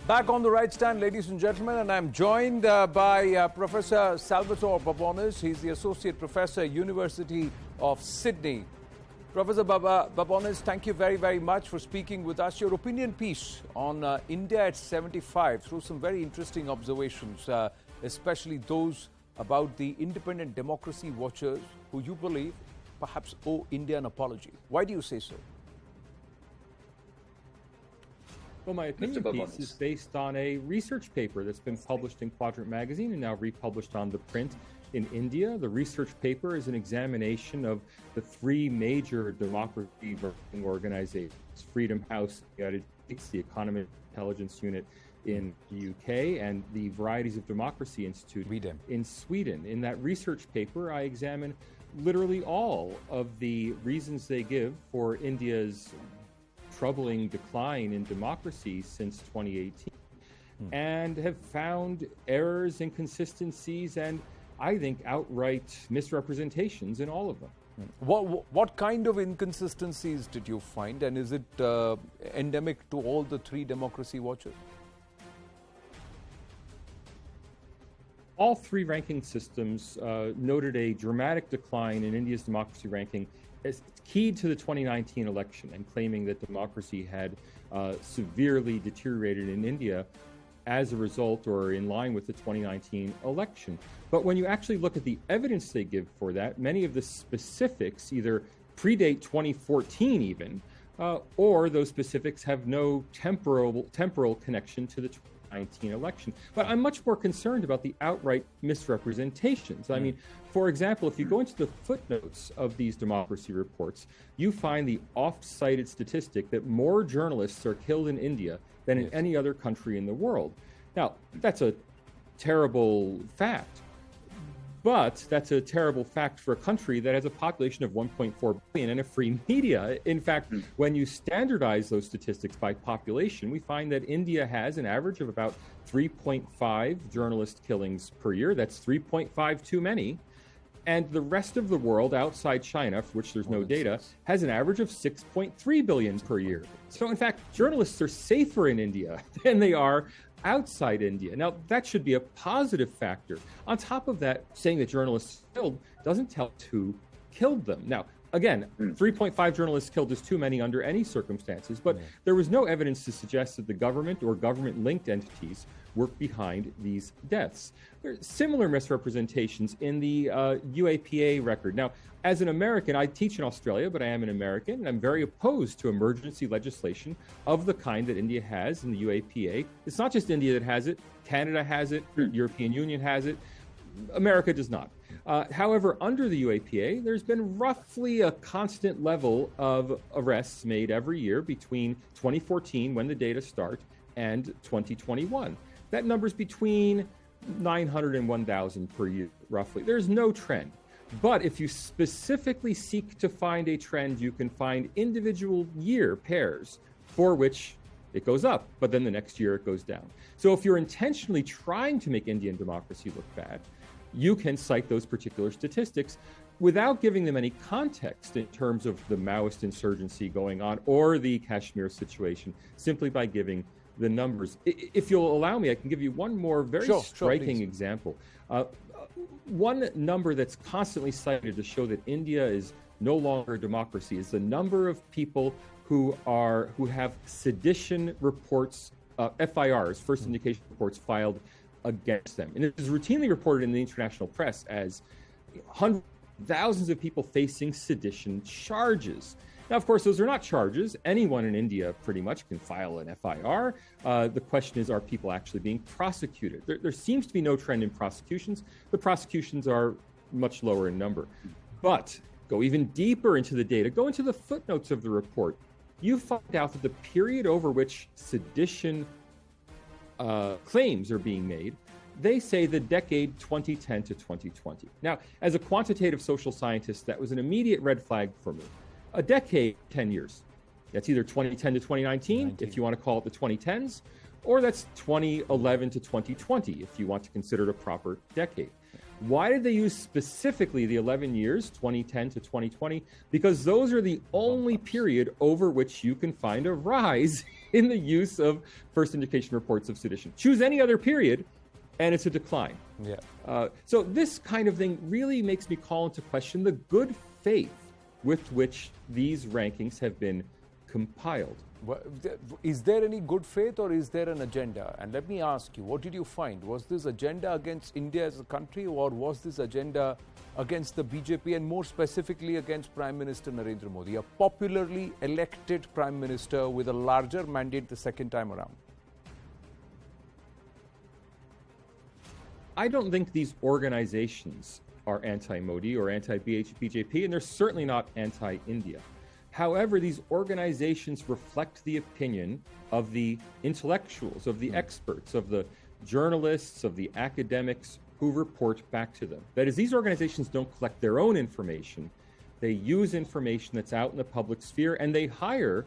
Back on the right stand, ladies and gentlemen, and I'm joined by Professor Salvatore Babones. He's the Associate Professor, University of Sydney. Professor Babones, thank you very, very much for speaking with us. Your opinion piece on India at 75 through some very interesting observations, especially those about the independent democracy watchers who you believe perhaps owe India an apology. Why do you say so? Well, my opinion piece is based on a research paper that's been published in Quadrant magazine and now republished on the print in India. The research paper is an examination of the three major democracy organizations: Freedom House in the United States, the Economic Intelligence Unit in the UK, and the Varieties of Democracy Institute in Sweden. In that research paper, I examine literally all of the reasons they give for India's troubling decline in democracy since 2018, and have found errors, inconsistencies, and I think outright misrepresentations in all of them. What kind of inconsistencies did you find, and is it endemic to all the three democracy watchers? All three ranking systems noted a dramatic decline in India's democracy ranking as keyed to the 2019 election, and claiming that democracy had severely deteriorated in India as a result or in line with the 2019 election. But when you actually look at the evidence they give for that, many of the specifics either predate 2014 even, or those specifics have no temporal connection to the 2019 election. But I'm much more concerned about the outright misrepresentations. I mean, for example, if you go into the footnotes of these democracy reports, you find the oft-cited statistic that more journalists are killed in India than in any other country in the world. Now, that's a terrible fact, but that's a terrible fact for a country that has a population of 1.4 billion and a free media. In fact, when you standardize those statistics by population, we find that India has an average of about 3.5 journalist killings per year. That's 3.5 too many. And the rest of the world outside China, for which there's no data, has an average of 6.3 billion per year. So in fact, journalists are safer in India than they are outside India. Now, that should be a positive factor. On top of that, saying that journalists killed doesn't tell us who killed them. Now, again, 3.5 journalists killed is too many under any circumstances, but there was no evidence to suggest that the government or government-linked entities work behind these deaths. There are similar misrepresentations in the UAPA record. Now, as an American, I teach in Australia, but I am an American, and I'm very opposed to emergency legislation of the kind that India has in the UAPA. It's not just India that has it. Canada has it. European Union has it. America does not. However, under the UAPA, there's been roughly a constant level of arrests made every year between 2014, when the data start, and 2021. That number's between 900 and 1,000 per year, roughly. There's no trend. But if you specifically seek to find a trend, you can find individual year pairs for which it goes up, but then the next year it goes down. So if you're intentionally trying to make Indian democracy look bad, you can cite those particular statistics without giving them any context in terms of the Maoist insurgency going on or the Kashmir situation, simply by giving the numbers. If you'll allow me, I can give you one more very striking example. One number that's constantly cited to show that India is no longer a democracy is the number of people who have sedition reports, FIRs, first indication reports, filed against them. And it is routinely reported in the international press as hundreds, thousands of people facing sedition charges. Now, of course, those are not charges. Anyone in India pretty much can file an FIR. The question is, are people actually being prosecuted? There seems to be no trend in prosecutions. The prosecutions are much lower in number. But go even deeper into the data, go into the footnotes of the report. You find out that the period over which sedition claims are being made, they say the decade 2010 to 2020. Now, as a quantitative social scientist, that was an immediate red flag for me. A decade, 10 years. That's either 2010 to 2019, if you want to call it the 2010s, or that's 2011 to 2020, if you want to consider it a proper decade. Why did they use specifically the 11 years, 2010 to 2020? Because those are the only period over which you can find a rise in the use of first indication reports of sedition. Choose any other period, and it's a decline. Yeah. So this kind of thing really makes me call into question the good faith with which these rankings have been compiled. Is there any good faith or is there an agenda? And let me ask you, what did you find? Was this agenda against India as a country, or was this agenda against the BJP and more specifically against Prime Minister Narendra Modi, a popularly elected Prime Minister with a larger mandate the second time around? I don't think these organizations are anti-Modi or anti-BJP, and they're certainly not anti-India. However, these organizations reflect the opinion of the intellectuals, of the experts, of the journalists, of the academics who report back to them. That is, these organizations don't collect their own information. They use information that's out in the public sphere, and they hire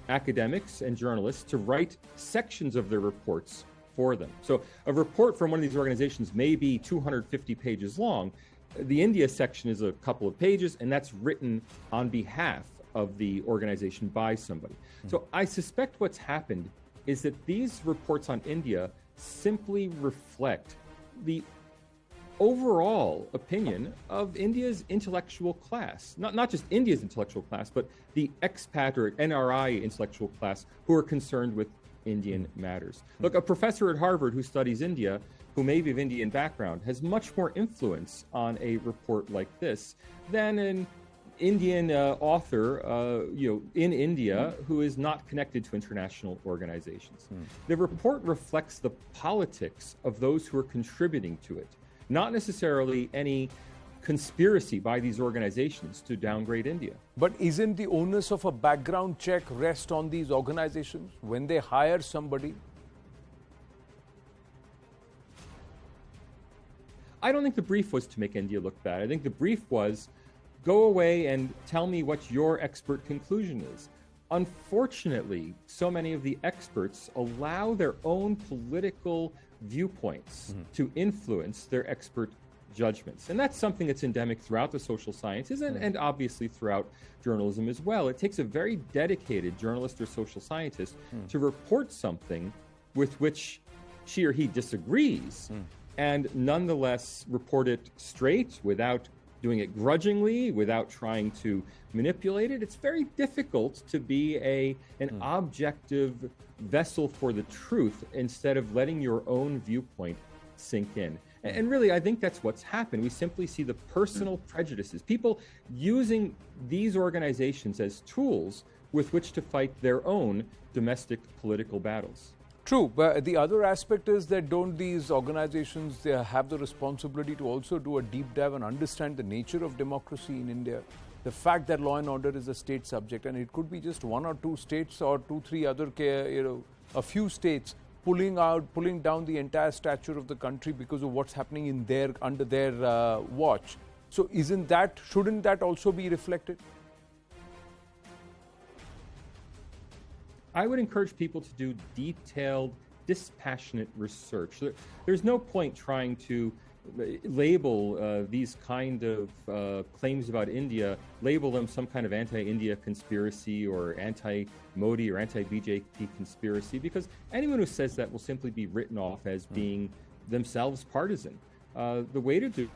academics and journalists to write sections of their reports for them. So a report from one of these organizations may be 250 pages long. The India section is a couple of pages, and that's written on behalf of the organization by somebody. So I suspect what's happened is that these reports on India simply reflect the overall opinion of India's intellectual class. Not just India's intellectual class, but the expat or NRI intellectual class who are concerned with Indian matters. Look, a professor at Harvard who studies India, who may be of Indian background, has much more influence on a report like this than an Indian author, in India who is not connected to international organizations. The report reflects the politics of those who are contributing to it, not necessarily any conspiracy by these organizations to downgrade India. But isn't the onus of a background check rest on these organizations when they hire somebody? I don't think the brief was to make India look bad. I think the brief was, go away and tell me what your expert conclusion is. Unfortunately, so many of the experts allow their own political viewpoints to influence their expert judgments. And that's something that's endemic throughout the social sciences and obviously throughout journalism as well. It takes a very dedicated journalist or social scientist to report something with which she or he disagrees and nonetheless report it straight without doing it grudgingly, without trying to manipulate it. It's very difficult to be an objective vessel for the truth instead of letting your own viewpoint sink in. And really, I think that's what's happened. We simply see the personal prejudices, people using these organizations as tools with which to fight their own domestic political battles. True, but the other aspect is that don't these organizations have the responsibility to also do a deep dive and understand the nature of democracy in India? The fact that law and order is a state subject, and it could be just one or two states or two, three other, a few states pulling down the entire stature of the country because of what's happening in under their watch. So shouldn't that also be reflected? I would encourage people to do detailed, dispassionate research. There's no point trying to label these kind of claims about India, label them some kind of anti-India conspiracy or anti-Modi or anti-BJP conspiracy, because anyone who says that will simply be written off as being themselves partisan. The way to do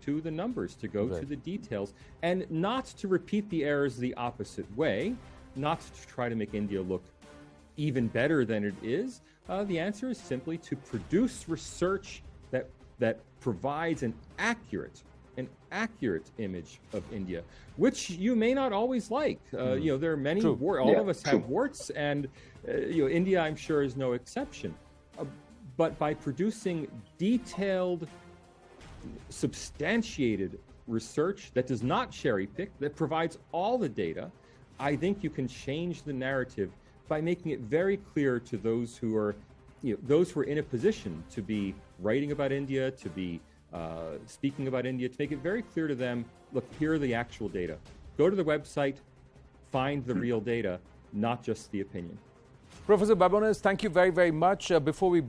to the numbers, to go to the details, and not to repeat the errors the opposite way, not to try to make India look even better than it is. The answer is simply to produce research that provides an accurate image of India, which you may not always like. There are many all of us have warts, and India, I'm sure, is no exception. But by producing detailed, substantiated research that does not cherry pick, that provides all the data, I think you can change the narrative by making it very clear to those who are in a position to be writing about India, to be speaking about India, to make it very clear to them, look, here are the actual data. Go to the website, find the real data, not just the opinion. Professor Babones, thank you very, very much. Before we